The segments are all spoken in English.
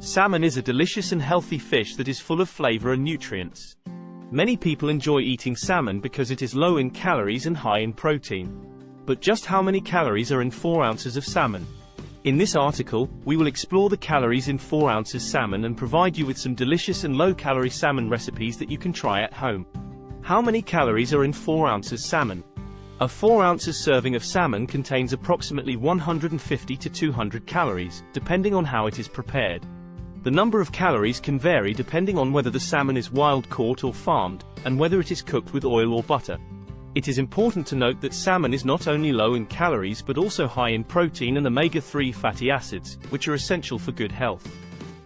Salmon is a delicious and healthy fish that is full of flavor and nutrients. Many people enjoy eating salmon because it is low in calories and high in protein. But just how many calories are in 4 ounces of salmon? In this article, we will explore the calories in 4 ounces salmon and provide you with some delicious and low-calorie salmon recipes that you can try at home. How many calories are in 4 ounces salmon? A 4 ounces serving of salmon contains approximately 150 to 200 calories, depending on how it is prepared. The number of calories can vary depending on whether the salmon is wild-caught or farmed, and whether it is cooked with oil or butter. It is important to note that salmon is not only low in calories but also high in protein and omega-3 fatty acids, which are essential for good health.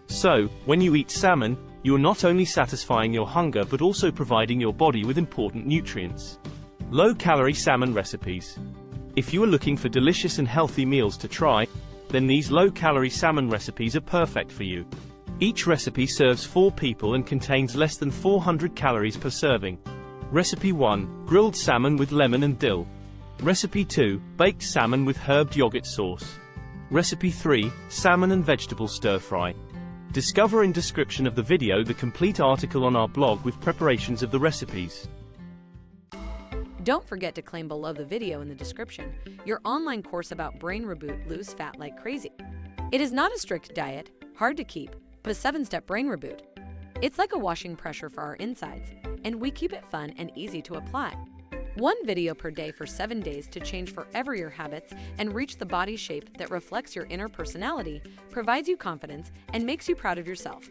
So, when you eat salmon, you are not only satisfying your hunger but also providing your body with important nutrients. Low-calorie salmon recipes. If you are looking for delicious and healthy meals to try, then these low-calorie salmon recipes are perfect for you. Each recipe serves 4 people and contains less than 400 calories per serving. Recipe 1. Grilled salmon with lemon and dill. Recipe 2. Baked salmon with herbed yogurt sauce. Recipe 3. Salmon and vegetable stir-fry. Discover in description of the video the complete article on our blog with preparations of the recipes. Don't forget to claim below the video in the description your online course about brain reboot, lose fat like crazy. It is not a strict diet, hard to keep, but a 7-step brain reboot. It's like a washing pressure for our insides, and we keep it fun and easy to apply. 1 video per day for 7 days to change forever your habits and reach the body shape that reflects your inner personality, provides you confidence, and makes you proud of yourself.